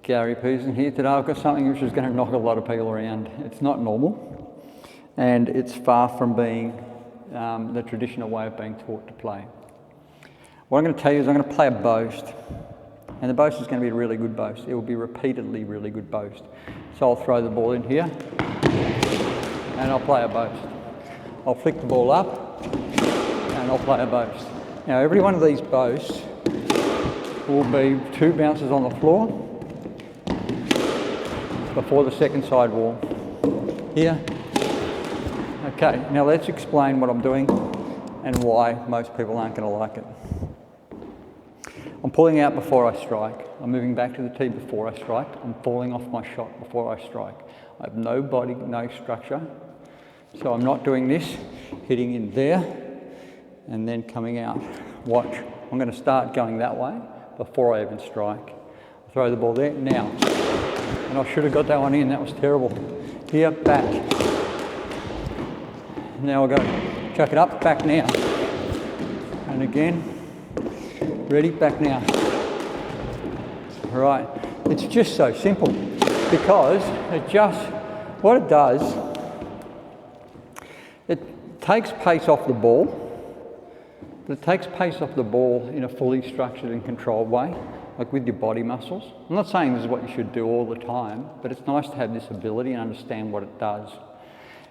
Gary Pearson here. Today I've got something which is going to knock a lot of people around. It's not normal, and it's far from being the traditional way of being taught to play. What I'm going to tell you is I'm going to play a boast, and the boast is going to be a really good boast. It will be repeatedly really good boast. So I'll throw the ball in here, and I'll play a boast. I'll flick the ball up, and I'll play a boast. Now every one of these boasts will be 2 bounces on the floor before the second side wall. Here. Okay, now let's explain what I'm doing and why most people aren't going to like it. I'm pulling out before I strike. I'm moving back to the tee before I strike. I'm falling off my shot before I strike. I have no body, no structure. So I'm not doing this, hitting in there and then coming out. Watch. I'm going to start going that way before I even strike. I'll throw the ball there now. And I should have got that one in. That was terrible. Here, back. Now I'll go chuck it up, back now. And again, ready, back now. All right. It's just so simple because what it does, it takes pace off the ball, but it takes pace off the ball in a fully structured and controlled way, like with your body muscles. I'm not saying this is what you should do all the time, but it's nice to have this ability and understand what it does.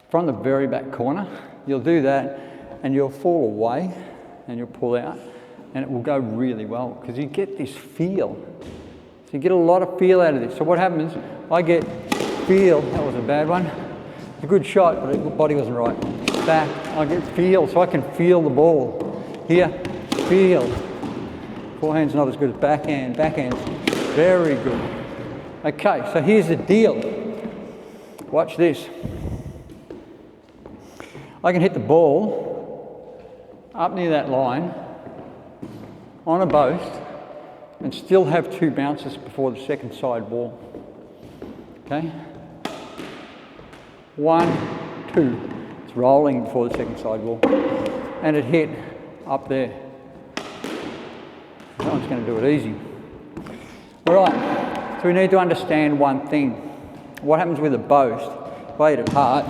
From the very back corner, you'll do that and you'll fall away and you'll pull out and it will go really well because you get this feel. So you get a lot of feel out of this. So what happens, I get feel, that was a bad one. It's a good shot, but the body wasn't right. Back, I get feel, so I can feel the ball. Here, feel. Forehand's not as good as backhand. Backhand's very good. Okay, so here's the deal. Watch this. I can hit the ball up near that line on a boast and still have 2 bounces before the second side wall. Okay? 1, 2. It's rolling before the second side wall. And it hit up there. No one's going to do it easy. All right, so we need to understand one thing. What happens with a boast, if I hit it hard,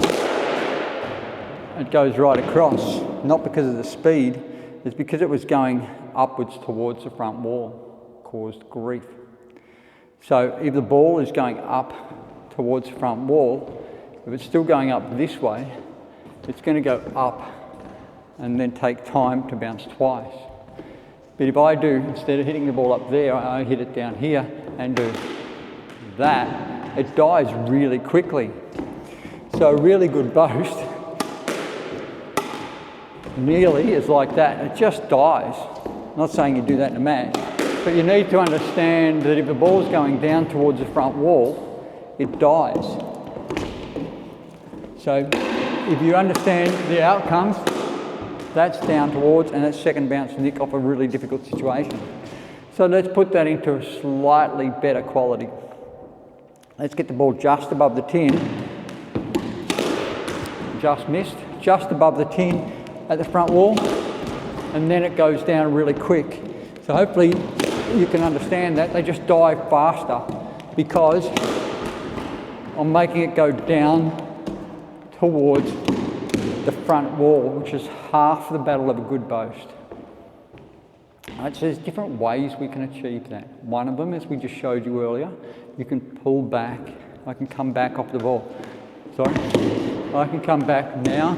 it goes right across, not because of the speed, it's because it was going upwards towards the front wall, caused grief. So if the ball is going up towards the front wall, if it's still going up this way, it's going to go up and then take time to bounce twice. But if I do, instead of hitting the ball up there, I hit it down here and do that, it dies really quickly. So a really good boast nearly is like that. It just dies. I'm not saying you do that in a match, but you need to understand that if the ball's going down towards the front wall, it dies. So if you understand the outcomes, that's down towards, and that's second bounce nick off a really difficult situation. So let's put that into a slightly better quality. Let's get the ball just above the tin. Just missed. Just above the tin at the front wall, and then it goes down really quick. So hopefully you can understand that. They just dive faster because I'm making it go down towards the front wall, which is half the battle of a good boast. Right, so there's different ways we can achieve that. One of them, as we just showed you earlier, you can pull back. I can come back off the ball. Sorry. I can come back now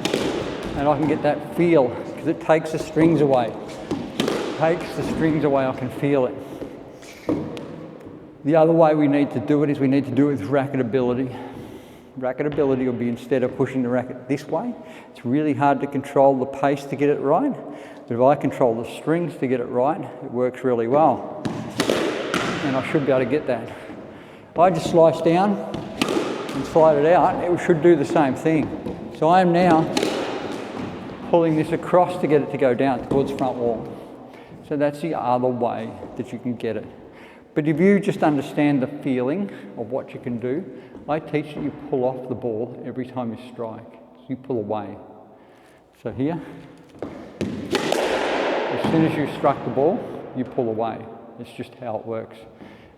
and I can get that feel because it takes the strings away. It takes the strings away, I can feel it. The other way we need to do it is we need to do it with racketability. Racketability will be instead of pushing the racket this way, it's really hard to control the pace to get it right. But if I control the strings to get it right, it works really well. And I should be able to get that. If I just slice down and slide it out, it should do the same thing. So I am now pulling this across to get it to go down towards the front wall. So that's the other way that you can get it. But if you just understand the feeling of what you can do, I teach that you pull off the ball every time you strike. So you pull away. So here, as soon as you struck the ball, you pull away. It's just how it works.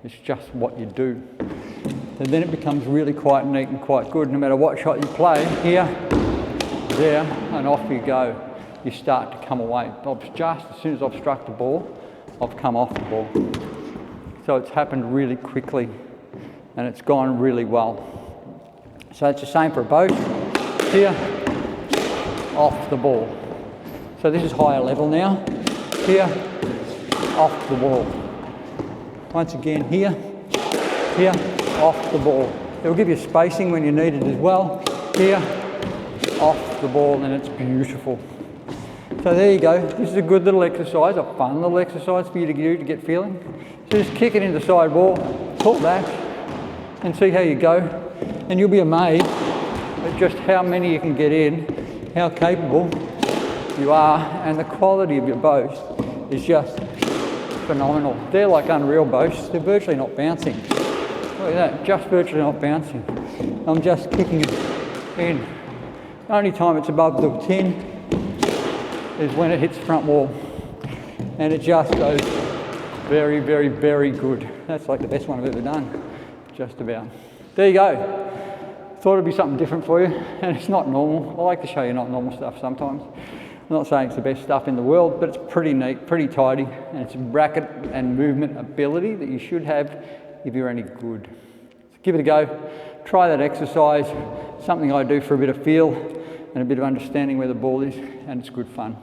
It's just what you do. And then it becomes really quite neat and quite good. No matter what shot you play, here, there, and off you go. You start to come away. Just as soon as I've struck the ball, I've come off the ball. So it's happened really quickly and it's gone really well. So it's the same for a both. Here, off the ball. So this is higher level now. Here, off the ball. Once again, here, off the ball. It'll give you spacing when you need it as well. Here, off the ball, and it's beautiful. So there you go. This is a good little exercise, a fun little exercise for you to do to get feeling. So just kick it into the side wall, pull back, and see how you go. And you'll be amazed at just how many you can get in, how capable you are, and the quality of your boast is just phenomenal. They're like unreal boasts. They're virtually not bouncing. Look at that, just virtually not bouncing. I'm just kicking it in. The only time it's above the 10 is when it hits the front wall. And it just goes very, very, very good. That's like the best one I've ever done, just about. There you go. Thought it'd be something different for you, and it's not normal. I like to show you not normal stuff sometimes. I'm not saying it's the best stuff in the world, but it's pretty neat, pretty tidy, and it's bracket and movement ability that you should have if you're any good. So give it a go, try that exercise, something I do for a bit of feel and a bit of understanding where the ball is, and it's good fun.